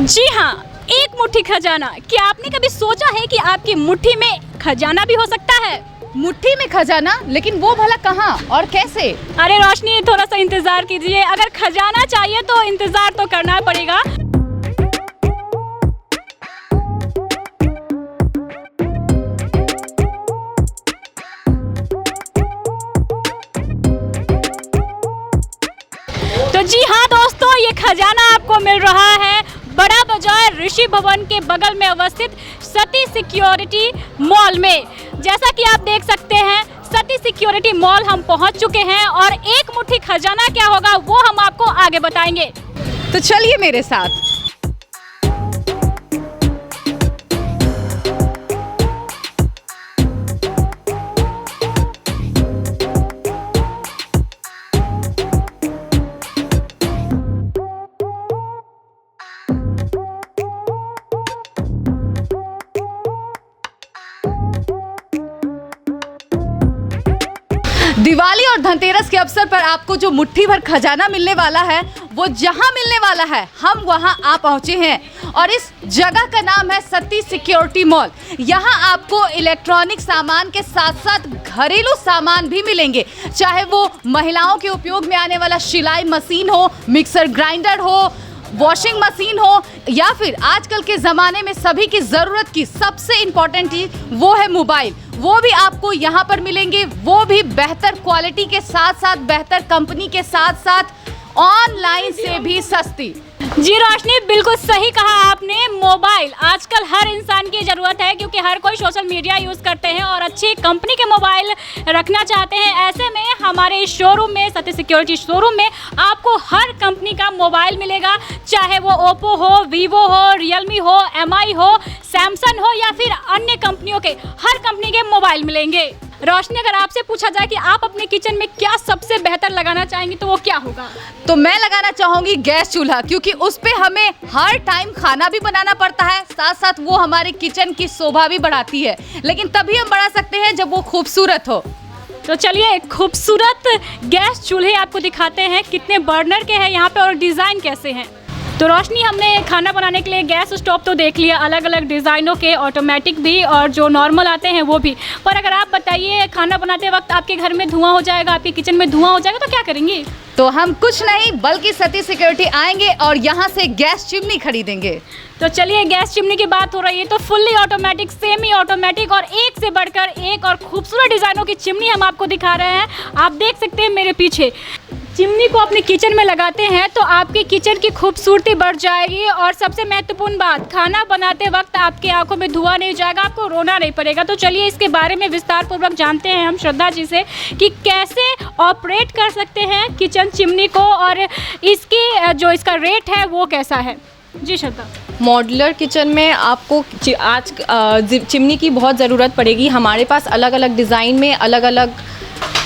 जी हाँ, एक मुट्ठी खजाना। क्या आपने कभी सोचा है कि आपकी मुट्ठी में खजाना भी हो सकता है? मुट्ठी में खजाना? लेकिन वो भला कहाँ और कैसे? अरे रोशनी, थोड़ा सा इंतजार कीजिए। अगर खजाना चाहिए तो इंतजार तो करना पड़ेगा। तो जी हाँ दोस्तों, ये खजाना आपको मिल रहा है बड़ा बाजार ऋषि भवन के बगल में अवस्थित सती सिक्योरिटी मॉल में। जैसा कि आप देख सकते हैं, सती सिक्योरिटी मॉल हम पहुंच चुके हैं और एक मुट्ठी खजाना क्या होगा वो हम आपको आगे बताएंगे। तो चलिए मेरे साथ। दिवाली और धनतेरस के अवसर पर आपको जो मुट्ठी भर खजाना मिलने वाला है, वो जहां मिलने वाला है हम वहां आ पहुंचे हैं और इस जगह का नाम है सती सिक्योरिटी मॉल। यहां आपको इलेक्ट्रॉनिक सामान के साथ साथ घरेलू सामान भी मिलेंगे, चाहे वो महिलाओं के उपयोग में आने वाला सिलाई मशीन हो, मिक्सर ग्राइंडर हो, वॉशिंग मशीन हो, या फिर आजकल के ज़माने में सभी की ज़रूरत की सबसे इम्पॉर्टेंट चीज़ वो है मोबाइल। वो भी आपको यहाँ पर मिलेंगे, वो भी बेहतर क्वालिटी के साथ साथ बेहतर कंपनी के साथ साथ ऑनलाइन से भी सस्ती। जी रोशनी, बिल्कुल सही कहा आपने। मोबाइल आजकल हर इंसान की ज़रूरत है, क्योंकि हर कोई सोशल मीडिया यूज़ करते हैं और अच्छी कंपनी के मोबाइल रखना चाहते हैं। ऐसे में हमारे शोरूम में, सती सिक्योरिटी शोरूम में आपको हर कंपनी का मोबाइल मिलेगा, चाहे वो ओप्पो हो, वीवो हो, रियलमी हो, एमआई हो, सैमसंग हो या फिर अन्य कंपनियों के, हर कंपनी के मोबाइल मिलेंगे। रोशनी, अगर आपसे पूछा जाए कि आप अपने किचन में क्या सबसे बेहतर लगाना चाहेंगी तो वो क्या होगा? तो मैं लगाना चाहूँगी गैस चूल्हा, क्योंकि उस पे हमें हर टाइम खाना भी बनाना पड़ता है, साथ साथ वो हमारे किचन की शोभा भी बढ़ाती है। लेकिन तभी हम बढ़ा सकते हैं जब वो खूबसूरत हो। तो चलिए खूबसूरत गैस चूल्हे आपको दिखाते हैं, कितने बर्नर के हैं यहाँ पे और डिज़ाइन कैसे हैं। तो रोशनी, हमने खाना बनाने के लिए गैस स्टोव तो देख लिया, अलग अलग डिज़ाइनों के, ऑटोमेटिक भी और जो नॉर्मल आते हैं वो भी। पर अगर आप बताइए, खाना बनाते वक्त आपके घर में धुआं हो जाएगा, आपके किचन में धुआं हो जाएगा तो क्या करेंगी? तो हम कुछ नहीं बल्कि सती सिक्योरिटी आएंगे और यहाँ से गैस चिमनी खरीदेंगे। तो चलिए, गैस चिमनी की बात हो रही है तो फुल्ली ऑटोमेटिक, सेमी ऑटोमेटिक और एक से बढ़कर एक और खूबसूरत डिज़ाइनों की चिमनी हम आपको दिखा रहे हैं। आप देख सकते हैं मेरे पीछे। चिमनी को अपने किचन में लगाते हैं तो आपके किचन की खूबसूरती बढ़ जाएगी और सबसे महत्वपूर्ण बात, खाना बनाते वक्त आपकी आंखों में धुआं नहीं जाएगा, आपको रोना नहीं पड़ेगा। तो चलिए इसके बारे में विस्तार पूर्वक जानते हैं हम श्रद्धा जी से कि कैसे ऑपरेट कर सकते हैं किचन चिमनी को और इसकी जो इसका रेट है वो कैसा है। जी श्रद्धा। मॉड्यूलर किचन में आपको आज चिमनी की बहुत ज़रूरत पड़ेगी। हमारे पास अलग अलग डिज़ाइन में अलग अलग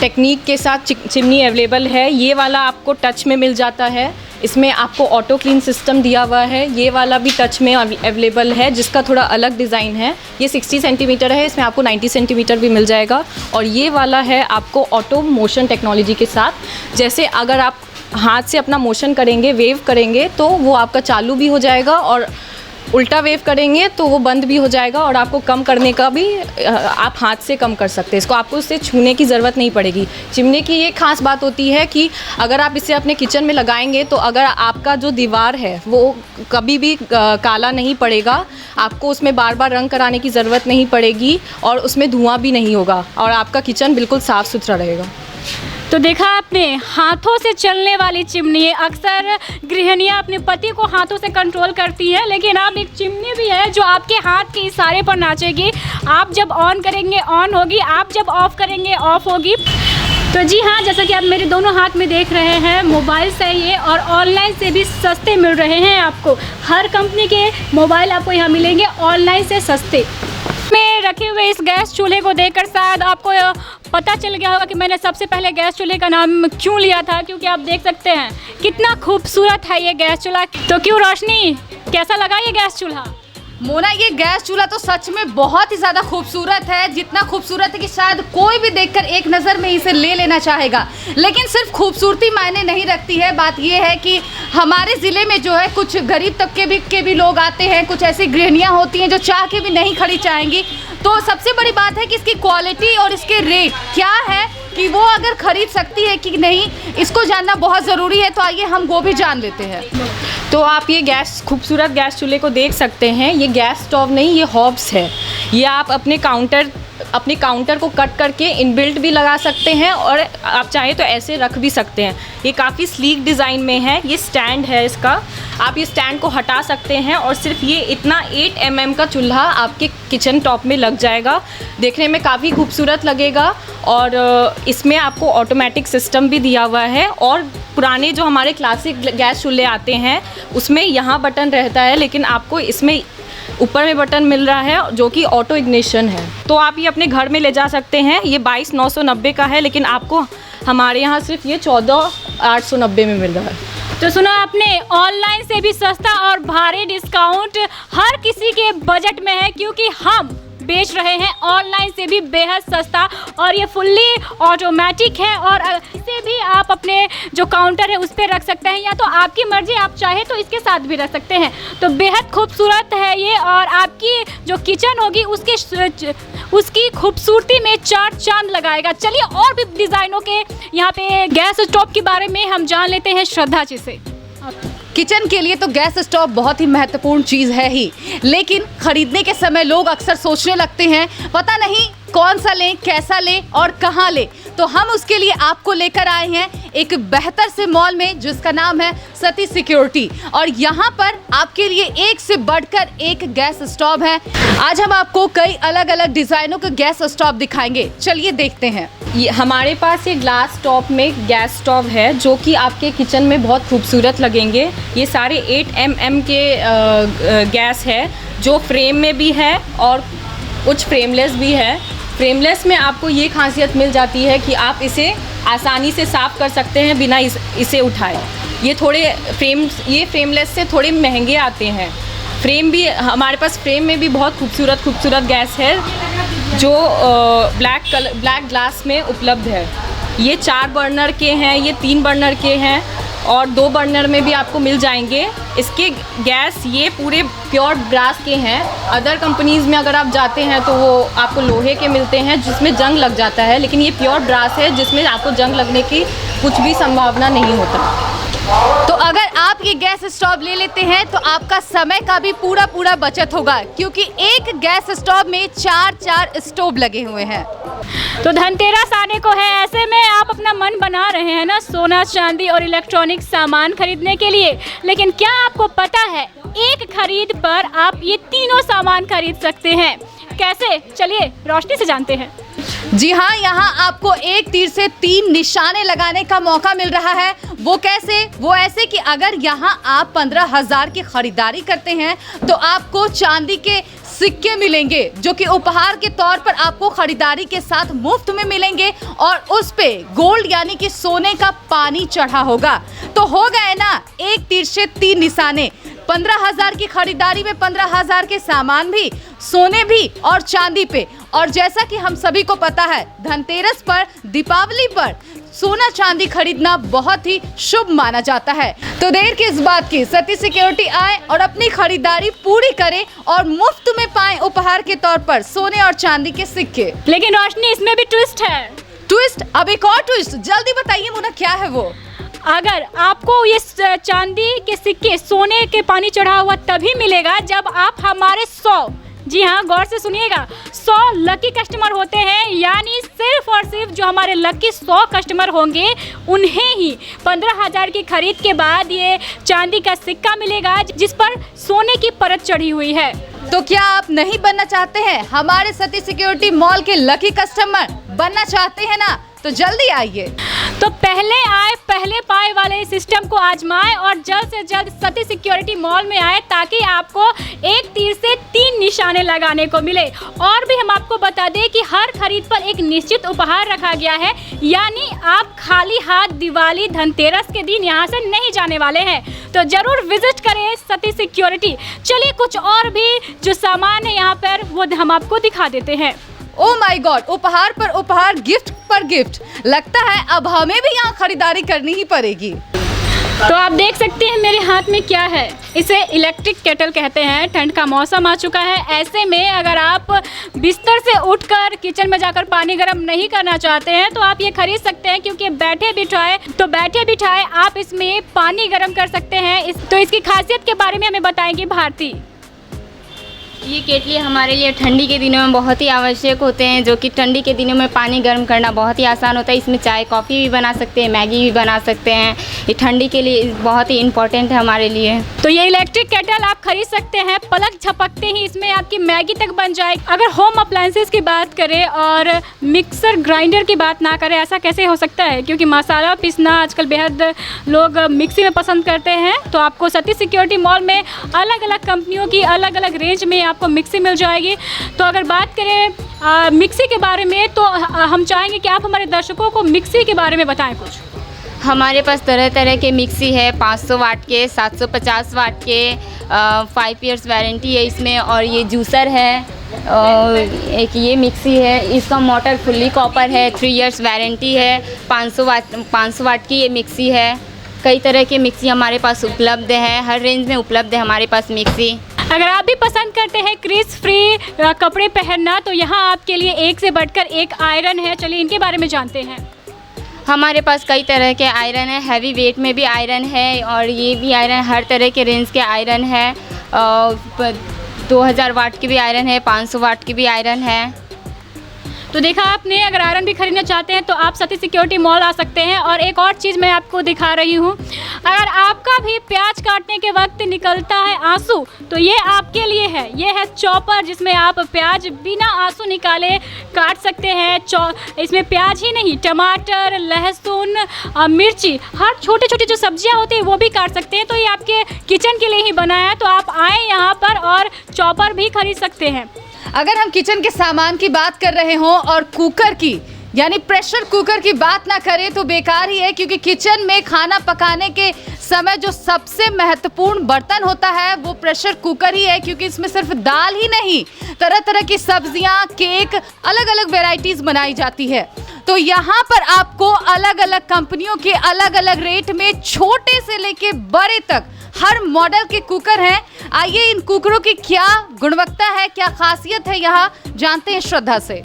टेक्निक के साथ चिमनी अवेलेबल है। ये वाला आपको टच में मिल जाता है, इसमें आपको ऑटो क्लीन सिस्टम दिया हुआ है। ये वाला भी टच में अवेलेबल है, जिसका थोड़ा अलग डिज़ाइन है। ये 60 सेंटीमीटर है, इसमें आपको 90 सेंटीमीटर भी मिल जाएगा। और ये वाला है आपको ऑटो मोशन टेक्नोलॉजी के साथ, जैसे अगर आप हाथ से अपना मोशन करेंगे, वेव करेंगे तो वो आपका चालू भी हो जाएगा और उल्टा वेव करेंगे तो वो बंद भी हो जाएगा। और आपको कम करने का भी आप हाथ से कम कर सकते हैं इसको, आपको इससे छूने की ज़रूरत नहीं पड़ेगी। चिमनी की ये खास बात होती है कि अगर आप इसे अपने किचन में लगाएंगे तो अगर आपका जो दीवार है वो कभी भी काला नहीं पड़ेगा, आपको उसमें बार बार रंग कराने की ज़रूरत नहीं पड़ेगी और उसमें धुआं भी नहीं होगा और आपका किचन बिल्कुल साफ़ सुथरा रहेगा। तो देखा आपने, हाथों से चलने वाली चिमनी। अक्सर गृहिणियाँ अपने पति को हाथों से कंट्रोल करती हैं, लेकिन अब एक चिमनी भी है जो आपके हाथ के इशारे पर नाचेगी। आप जब ऑन करेंगे ऑन होगी, आप जब ऑफ करेंगे ऑफ होगी। तो जी हाँ, जैसा कि आप मेरे दोनों हाथ में देख रहे हैं, मोबाइल से ये और ऑनलाइन से भी सस्ते मिल रहे हैं आपको। हर कंपनी के मोबाइल आपको यहाँ मिलेंगे ऑनलाइन से सस्ते। में रखे हुए इस गैस चूल्हे को देखकर शायद आपको पता चल गया होगा कि मैंने सबसे पहले गैस चूल्हे का नाम क्यों लिया था, क्योंकि आप देख सकते हैं कितना खूबसूरत है ये गैस चूल्हा। तो क्यों रोशनी, कैसा लगा ये गैस चूल्हा? मोना, ये गैस चूल्हा तो सच में बहुत ही ज़्यादा खूबसूरत है, जितना खूबसूरत है कि शायद कोई भी देखकर एक नज़र में इसे ले लेना चाहेगा। लेकिन सिर्फ खूबसूरती मायने नहीं रखती है, बात ये है कि हमारे ज़िले में जो है कुछ गरीब तबके के भी लोग आते हैं, कुछ ऐसी गृहिणियाँ होती हैं जो चाह के भी नहीं खरीद चाहेंगी। तो सबसे बड़ी बात है कि इसकी क्वालिटी और इसके रेट क्या है कि वो अगर खरीद सकती है कि नहीं, इसको जानना बहुत ज़रूरी है। तो आइए हम वो भी जान लेते हैं। तो आप ये गैस खूबसूरत गैस चूल्हे को देख सकते हैं। ये गैस स्टोव नहीं, ये हॉब्स है। ये आप अपने काउंटर को कट करके इनबिल्ट भी लगा सकते हैं और आप चाहे तो ऐसे रख भी सकते हैं। ये काफ़ी स्लीक डिज़ाइन में है। ये स्टैंड है इसका, आप ये स्टैंड को हटा सकते हैं और सिर्फ ये इतना 8 mm का चूल्हा आपके किचन टॉप में लग जाएगा। देखने में काफ़ी खूबसूरत लगेगा और इसमें आपको ऑटोमेटिक सिस्टम भी दिया हुआ है। और पुराने जो हमारे क्लासिक गैस चूल्हे आते हैं उसमें यहाँ बटन रहता है, लेकिन आपको इसमें ऊपर में बटन मिल रहा है जो कि ऑटो इग्निशन है। तो आप ये अपने घर में ले जा सकते हैं। ये 22,990 का है, लेकिन आपको हमारे यहाँ सिर्फ ये 14,890 में मिल रहा है। तो सुना आपने, ऑनलाइन से भी सस्ता और भारी डिस्काउंट हर किसी के बजट में है, क्योंकि हम बेच रहे हैं ऑनलाइन से भी बेहद सस्ता। और ये फुल्ली ऑटोमेटिक है और इसे भी आप अपने जो काउंटर है उस पर रख सकते हैं, या तो आपकी मर्जी, आप चाहे तो इसके साथ भी रख सकते हैं। तो बेहद खूबसूरत है ये, और आपकी जो किचन होगी उसकी खूबसूरती में चार चांद लगाएगा। चलिए और भी डिज़ाइनों के यहाँ पे गैस स्टोव के बारे में हम जान लेते हैं श्रद्धा जी से। किचन के लिए तो गैस स्टोव बहुत ही महत्वपूर्ण चीज़ है ही, लेकिन खरीदने के समय लोग अक्सर सोचने लगते हैं पता नहीं कौन सा लें, कैसा लें और कहाँ लें। तो हम उसके लिए आपको लेकर आए हैं एक बेहतर से मॉल में जिसका नाम है सती सिक्योरिटी, और यहाँ पर आपके लिए एक से बढ़कर एक गैस स्टोव है। आज हम आपको कई अलग अलग डिज़ाइनों के गैस स्टोव दिखाएंगे, चलिए देखते हैं। ये हमारे पास ये ग्लास टॉप में गैस स्टोव है जो कि आपके किचन में बहुत खूबसूरत लगेंगे। ये सारे 8 mm के गैस है जो फ्रेम में भी है और कुछ फ्रेमलेस भी है। फ्रेमलेस में आपको ये खासियत मिल जाती है कि आप इसे आसानी से साफ़ कर सकते हैं बिना इसे उठाए। ये फ्रेमलेस से थोड़े महंगे आते हैं। फ्रेम भी हमारे पास, फ्रेम में भी बहुत खूबसूरत गैस है जो ब्लैक ग्लास में उपलब्ध है। ये 4 बर्नर के हैं, ये 3 बर्नर के हैं और 2 बर्नर में भी आपको मिल जाएंगे। इसके गैस ये पूरे प्योर ब्रास के हैं। अदर कंपनीज़ में अगर आप जाते हैं तो वो आपको लोहे के मिलते हैं जिसमें जंग लग जाता है, लेकिन ये प्योर ब्रास है जिसमें आपको जंग लगने की कुछ भी संभावना नहीं होता। तो अगर आप ये गैस स्टोव ले लेते हैं तो आपका समय का भी पूरा बचत होगा, क्योंकि एक गैस स्टोव में 4 स्टोव लगे हुए हैं। तो धनतेरस आने को है, ऐसे में आप अपना मन बना रहे हैं ना सोना चांदी और इलेक्ट्रॉनिक सामान खरीदने के लिए, लेकिन क्या आपको पता है एक खरीद पर आप ये तीनों सामान खरीद सकते हैं। कैसे, चलिए रोशनी से जानते हैं। जी हाँ, यहाँ आपको एक तीर से 3 निशाने लगाने का मौका मिल रहा है। वो कैसे? वो ऐसे कि अगर यहाँ आप 15,000 की खरीदारी करते हैं तो आपको चांदी के सिक्के मिलेंगे जो कि उपहार के तौर पर आपको खरीदारी के साथ मुफ्त में मिलेंगे, और उस पे गोल्ड यानी कि सोने का पानी चढ़ा होगा। तो हो गए ना एक तीर से 3 निशाने। 15,000 की खरीदारी में 15,000 के सामान भी, सोने भी और चांदी पे। और जैसा कि हम सभी को पता है, धनतेरस पर, दीपावली पर सोना चांदी खरीदना बहुत ही शुभ माना जाता है। तो देर किस बात की, सती सिक्योरिटी आए और अपनी खरीदारी पूरी करें और मुफ्त में पाएं उपहार के तौर पर सोने और चांदी के सिक्के। लेकिन रोशनी, इसमें भी ट्विस्ट है। ट्विस्ट? अब एक और ट्विस्ट, जल्दी बताइए मुन्ना, क्या है वो? अगर आपको ये चांदी के सिक्के सोने के पानी चढ़ा हुआ तभी मिलेगा जब आप हमारे 100, जी हाँ गौर से सुनिएगा, 100 लकी कस्टमर होते हैं। यानी सिर्फ और सिर्फ जो हमारे लकी 100 कस्टमर होंगे उन्हें ही 15,000 की खरीद के बाद ये चांदी का सिक्का मिलेगा जिस पर सोने की परत चढ़ी हुई है। तो क्या आप नहीं बनना चाहते हैं हमारे सती सिक्योरिटी मॉल के लकी कस्टमर? बनना चाहते हैं ना? तो जल्दी आइए। तो पहले आए पहले पाए वाले इस सिस्टम को आजमाएं और जल्द से जल्द सती सिक्योरिटी मॉल में आए, ताकि आपको एक तीर से 3 निशाने लगाने को मिले। और भी हम आपको बता दें कि हर खरीद पर एक निश्चित उपहार रखा गया है, यानी आप खाली हाथ दिवाली धनतेरस के दिन यहाँ से नहीं जाने वाले हैं। तो जरूर विजिट करें सती सिक्योरिटी। चलिए कुछ और भी जो सामान है यहाँ पर वो हम आपको दिखा देते हैं। ओ माय गॉड, उपहार पर उपहार, गिफ्ट पर गिफ्ट। लगता है अब हमें भी यहाँ खरीदारी करनी ही पड़ेगी। तो आप देख सकते हैं मेरे हाथ में क्या है। इसे इलेक्ट्रिक केटल कहते हैं। ठंड का मौसम आ चुका है, ऐसे में अगर आप बिस्तर से उठकर किचन में जाकर पानी गर्म नहीं करना चाहते हैं तो आप ये खरीद सकते हैं, क्योंकि बैठे बिठाए आप इसमें पानी गर्म कर सकते हैं। तो इसकी खासियत के बारे में हमें बताएंगी भारती। ये केटली हमारे लिए ठंडी के दिनों में बहुत ही आवश्यक होते हैं, जो कि ठंडी के दिनों में पानी गर्म करना बहुत ही आसान होता है। इसमें चाय कॉफ़ी भी बना सकते हैं, मैगी भी बना सकते हैं। ये ठंडी के लिए बहुत ही इम्पोर्टेंट है हमारे लिए। तो ये इलेक्ट्रिक केटल आप खरीद सकते हैं, पलक झपकते ही इसमें आपकी मैगी तक बन जाएगी। अगर होम अप्लायंसेस की बात करें और मिक्सर ग्राइंडर की बात ना करें, ऐसा कैसे हो सकता है, क्योंकि मसाला पीसना आजकल बेहद लोग मिक्सी में पसंद करते हैं। तो आपको सती सिक्योरिटी मॉल में अलग अलग कंपनियों की अलग अलग रेंज में आपको मिक्सी मिल जाएगी। तो अगर बात करें मिक्सी के बारे में, तो हम चाहेंगे कि आप हमारे दर्शकों को मिक्सी के बारे में बताएं कुछ। हमारे पास तरह तरह के मिक्सी है, 500 वाट के, 750 वाट के, 5 इयर्स वारंटी है इसमें। और ये जूसर है, एक ये मिक्सी है, इसका मोटर फुल्ली कॉपर है, 3 इयर्स वारंटी है। 500 वाट की ये मिक्सी है। कई तरह के मिक्सी हमारे पास उपलब्ध है, हर रेंज में उपलब्ध है हमारे पास मिक्सी। अगर आप भी पसंद करते हैं क्रीज फ्री कपड़े पहनना, तो यहाँ आपके लिए एक से बढ़कर एक आयरन है। चलिए इनके बारे में जानते हैं। हमारे पास कई तरह के आयरन है, हैवी वेट में भी आयरन है, और ये भी आयरन हर तरह के रेंज के आयरन है। 2000 वाट की भी आयरन है, 500 वाट की भी आयरन है। तो देखा आपने, अगर आयरन भी खरीदना चाहते हैं तो आप सती सिक्योरिटी मॉल आ सकते हैं। और एक और चीज़ मैं आपको दिखा रही हूँ, अगर आपका भी प्याज काटने के वक्त निकलता है आंसू, तो ये आपके लिए है। ये है चॉपर, जिसमें आप प्याज बिना आंसू निकाले काट सकते हैं। इसमें प्याज ही नहीं, टमाटर, लहसुन, मिर्ची, हर छोटी छोटी जो सब्जियाँ होती हैं वो भी काट सकते हैं। तो ये आपके किचन के लिए ही बना है। तो आप आएँ यहाँ पर और चॉपर भी खरीद सकते हैं। अगर हम किचन के सामान की बात कर रहे हों और कुकर की, यानी प्रेशर कुकर की बात ना करें तो बेकार ही है, क्योंकि किचन में खाना पकाने के समय जो सबसे महत्वपूर्ण बर्तन होता है वो प्रेशर कुकर ही है। क्योंकि इसमें सिर्फ दाल ही नहीं, तरह तरह की सब्जियां, केक, अलग अलग वेराइटीज़ बनाई जाती है। तो यहाँ पर आपको अलग अलग कंपनियों के अलग अलग रेट में छोटे से लेके बड़े तक हर मॉडल के कुकर हैं। आइए इन कुकरों की क्या गुणवत्ता है, क्या खासियत है, यहाँ जानते हैं श्रद्धा से।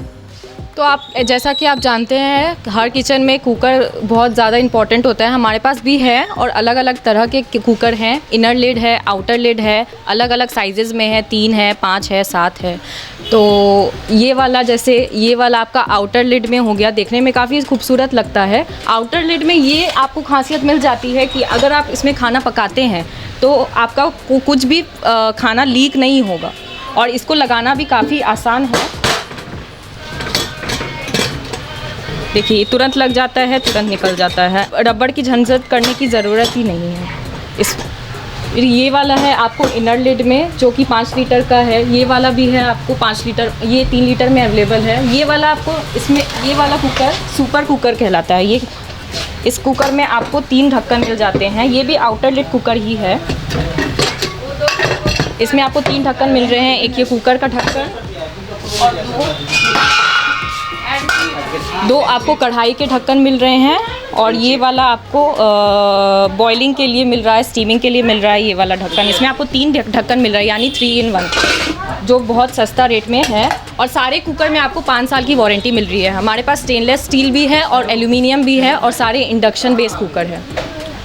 तो आप जैसा कि आप जानते हैं, हर किचन में कुकर बहुत ज़्यादा इम्पॉर्टेंट होता है। हमारे पास भी है, और अलग अलग तरह के कुकर हैं। इनर लिड है, आउटर लिड है, अलग अलग साइजेज़ में है, 3 है, 5 है, 7 है। तो ये वाला, जैसे ये वाला आपका आउटर लिड में हो गया, देखने में काफ़ी खूबसूरत लगता है। आउटर लिड में ये आपको खासियत मिल जाती है कि अगर आप इसमें खाना पकाते हैं तो आपका कुछ भी खाना लीक नहीं होगा, और इसको लगाना भी काफ़ी आसान है। देखिए तुरंत लग जाता है, तुरंत निकल जाता है, रबड़ की झंझट करने की ज़रूरत ही नहीं है। ये वाला है आपको इनर लिड में, जो कि 5 लीटर का है। ये वाला भी है आपको 5 लीटर, ये 3 लीटर में अवेलेबल है। ये वाला आपको इसमें, ये वाला कुकर सुपर कुकर कहलाता है। ये इस कुकर में आपको 3 ढक्कन मिल जाते हैं। ये भी आउटर लिड कुकर ही है। इसमें आपको 3 ढक्कन मिल रहे हैं, एक ये कुकर का ढक्कन और दो आपको कढ़ाई के ढक्कन मिल रहे हैं, और ये वाला आपको बॉइलिंग के लिए मिल रहा है, स्टीमिंग के लिए मिल रहा है ये वाला ढक्कन। इसमें आपको 3 ढक्कन मिल रहा है, यानी 3 in 1, जो बहुत सस्ता रेट में है। और सारे कुकर में आपको 5 साल की वारंटी मिल रही है। हमारे पास स्टेनलेस स्टील भी है और एल्यूमिनियम भी है, और सारे इंडक्शन बेस्ड कुकर है।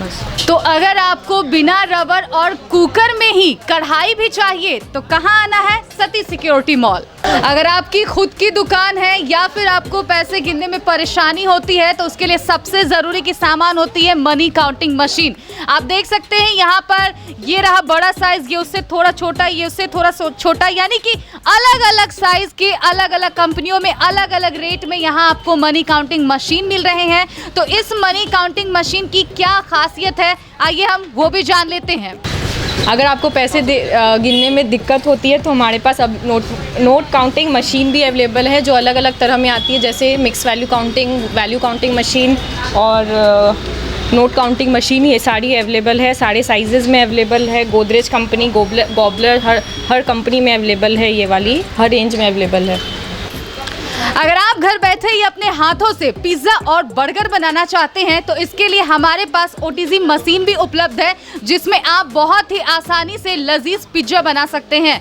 बस। तो अगर आपको बिना रबर और कुकर में ही कढ़ाई भी चाहिए तो कहाँ आना है? सती सिक्योरिटी मॉल। अगर आपकी खुद की दुकान है या फिर आपको पैसे गिनने में परेशानी होती है तो उसके लिए सबसे ज़रूरी की सामान होती है मनी काउंटिंग मशीन। आप देख सकते हैं यहाँ पर ये रहा बड़ा साइज़, ये उससे थोड़ा छोटा, ये उससे थोड़ा छोटा, यानी कि अलग अलग साइज़ के अलग अलग कंपनियों में अलग अलग रेट में यहाँ आपको मनी काउंटिंग मशीन मिल रहे हैं। तो इस मनी काउंटिंग मशीन की क्या खासियत है, आइए हम वो भी जान लेते हैं। अगर आपको पैसे गिनने में दिक्कत होती है तो हमारे पास अब नोट काउंटिंग मशीन भी अवेलेबल है जो अलग अलग तरह में आती है, जैसे मिक्स वैल्यू काउंटिंग मशीन और नोट काउंटिंग मशीन, ये सारी अवेलेबल है, सारे साइजेज़ में अवेलेबल है। गोदरेज कंपनी, गॉबलर, हर कंपनी में अवेलेबल है, ये वाली हर रेंज में अवेलेबल है। अगर आप घर बैठे ही अपने हाथों से पिज़्ज़ा और बर्गर बनाना चाहते हैं तो इसके लिए हमारे पास OTG मशीन भी उपलब्ध है जिसमें आप बहुत ही आसानी से लजीज पिज़्ज़ा बना सकते हैं।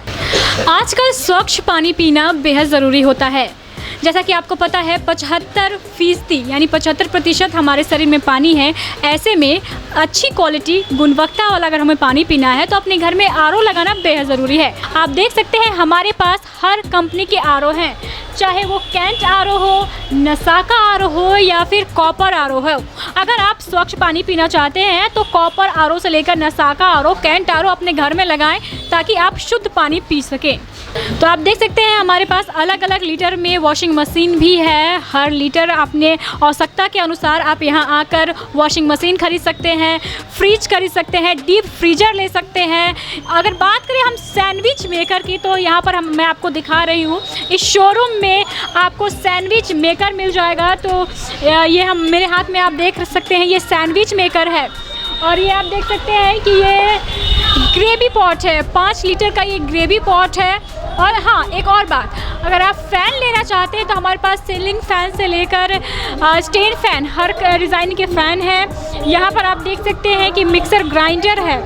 आजकल स्वच्छ पानी पीना बेहद ज़रूरी होता है। जैसा कि आपको पता है 75% यानी 75% हमारे शरीर में पानी है। ऐसे में अच्छी क्वालिटी, गुणवत्ता वाला अगर हमें पानी पीना है तो अपने घर में RO लगाना बेहद ज़रूरी है। आप देख सकते हैं हमारे पास हर कंपनी के RO हैं, चाहे वो कैंट RO हो, नसाका RO हो या फिर कॉपर RO हो। अगर आप स्वच्छ पानी पीना चाहते हैं तो कॉपर RO से लेकर नसाका RO, कैंट RO अपने घर में लगाएं ताकि आप शुद्ध पानी पी सकें। तो आप देख सकते हैं हमारे पास अलग अलग लीटर में वॉशिंग मशीन भी है। हर लीटर अपने आवश्यकता के अनुसार आप यहाँ आकर वॉशिंग मशीन खरीद सकते हैं, फ्रिज खरीद सकते हैं, डीप फ्रीजर ले सकते हैं। अगर बात करें हम सैंडविच मेकर की तो यहाँ पर मैं आपको दिखा रही हूँ, इस शोरूम में आपको सैंडविच मेकर मिल जाएगा। तो ये हम मेरे हाथ में आप देख सकते हैं, ये सैंडविच मेकर है। और ये आप देख सकते हैं कि ये ग्रेवी पॉट है, 5 लीटर का ये ग्रेवी पॉट है। और हाँ, एक और बात, अगर आप फ़ैन लेना चाहते हैं तो हमारे पास सीलिंग फ़ैन से लेकर स्टैंड फ़ैन, हर डिज़ाइन के फ़ैन हैं। यहाँ पर आप देख सकते हैं कि मिक्सर ग्राइंडर है।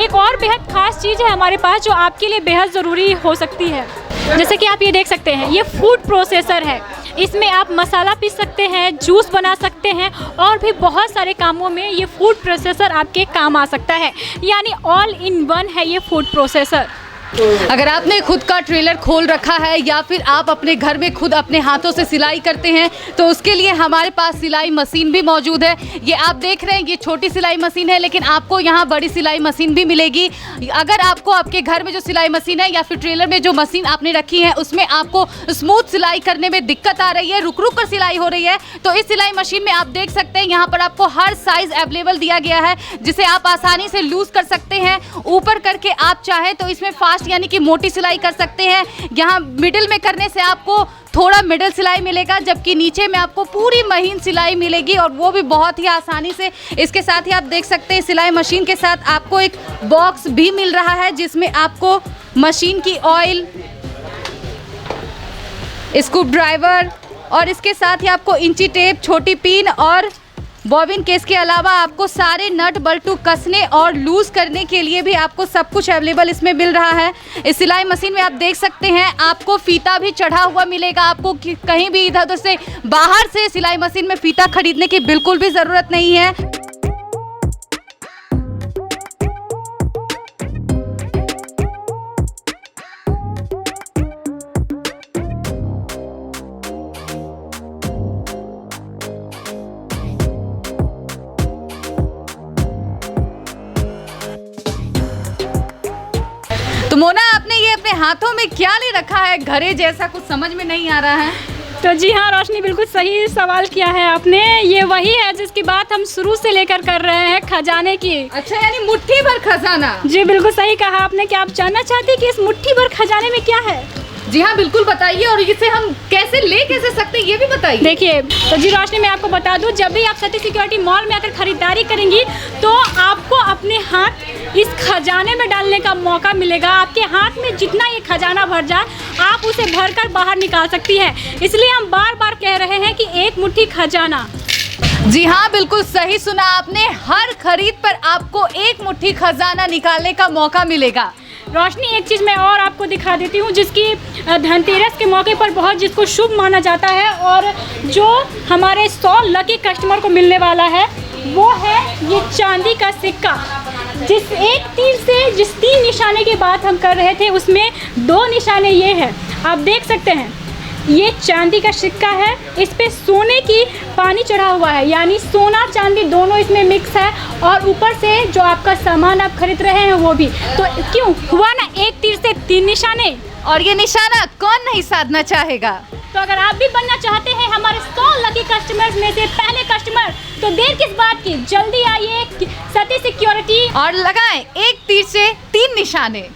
एक और बेहद ख़ास चीज़ है हमारे पास जो आपके लिए बेहद ज़रूरी हो सकती है, जैसे कि आप ये देख सकते हैं, ये फूड प्रोसेसर है। इसमें आप मसाला पीस सकते हैं, जूस बना सकते हैं और भी बहुत सारे कामों में ये फूड प्रोसेसर आपके काम आ सकता है। यानी ऑल इन वन है ये फूड प्रोसेसर। अगर आपने खुद का ट्रेलर खोल रखा है या फिर आप अपने घर में खुद अपने हाथों से सिलाई करते हैं तो उसके लिए हमारे पास सिलाई मशीन भी मौजूद है। ये आप देख रहे हैं, ये छोटी सिलाई मशीन है, लेकिन आपको यहाँ बड़ी सिलाई मशीन भी मिलेगी। अगर आपको आपके घर में जो सिलाई मशीन है या फिर ट्रेलर में जो मशीन आपने रखी है उसमें आपको स्मूथ सिलाई करने में दिक्कत आ रही है, रुक रुक कर सिलाई हो रही है, तो इस सिलाई मशीन में आप देख सकते हैं यहाँ पर आपको हर साइज अवेलेबल दिया गया है जिसे आप आसानी से लूज कर सकते हैं। ऊपर करके आप चाहें तो इसमें फास्ट यानी कि मोटी सिलाई कर सकते हैं। यहाँ मिडिल में करने से आपको थोड़ा मिडिल सिलाई मिलेगा, जबकि नीचे में आपको पूरी महीन सिलाई मिलेगी और वो भी बहुत ही आसानी से। इसके साथ ही आप देख सकते हैं सिलाई मशीन के साथ आपको एक बॉक्स भी मिल रहा है जिसमें आपको मशीन की ऑयल, स्क्रू ड्राइवर और इसके साथ ही आपको इंची टेप, छोटी पिन और बॉबिन केस के अलावा आपको सारे नट बल्टू कसने और लूज़ करने के लिए भी आपको सब कुछ अवेलेबल इसमें मिल रहा है। इस सिलाई मशीन में आप देख सकते हैं आपको फीता भी चढ़ा हुआ मिलेगा। आपको कहीं भी इधर उधर से बाहर से सिलाई मशीन में फीता खरीदने की बिल्कुल भी ज़रूरत नहीं है। तो मोना, आपने ये अपने हाथों में क्या ले रखा है? घड़े जैसा कुछ समझ में नहीं आ रहा है। तो जी हाँ रोशनी, बिल्कुल सही सवाल किया है आपने। ये वही है जिसकी बात हम शुरू से लेकर कर रहे हैं, खजाने की। अच्छा, यानी मुट्ठी भर खजाना। जी बिल्कुल सही कहा आपने। क्या आप जानना चाहते हैं कि इस मुट्ठी भर खजाने में क्या है? जी हाँ बिल्कुल बताइए, और इसे हम कैसे सकते हैं ये भी बताइए। देखिए तो जी रोशनी, मैं आपको बता दूं, जब भी आप सती सिक्योरिटी मॉल में आकर खरीदारी करेंगी तो आपको अपने हाथ इस खजाने में डालने का मौका मिलेगा। आपके हाथ में जितना ये खजाना भर जाए आप उसे भरकर बाहर निकाल सकती है। इसलिए हम बार बार कह रहे हैं कि एक मुट्ठी खजाना। जी हाँ बिल्कुल सही सुना आपने, हर खरीद पर आपको एक मुट्ठी खजाना निकालने का मौका मिलेगा। रोशनी, एक चीज़ मैं और आपको दिखा देती हूँ जिसकी धनतेरस के मौके पर बहुत जिसको शुभ माना जाता है और जो हमारे 100 लकी कस्टमर को मिलने वाला है वो है ये चांदी का सिक्का। जिस एक तीर से जिस 3 निशाने की बात हम कर रहे थे उसमें 2 निशाने ये हैं, आप देख सकते हैं। ये चांदी का सिक्का है, इस पे सोने की पानी चढ़ा हुआ है, यानी सोना चांदी दोनों इसमें मिक्स है। और ऊपर से जो आपका सामान आप खरीद रहे हैं वो भी। तो क्यों हुआ ना, एक तीर से 3 निशाने। और ये निशाना कौन नहीं साधना चाहेगा। तो अगर आप भी बनना चाहते हैं हमारे 100 लकी कस्टमर्स में से पहले कस्टमर, तो देर किस बात की, जल्दी आइए सती सिक्योरिटी और लगाएं एक तीर से 3 निशाने।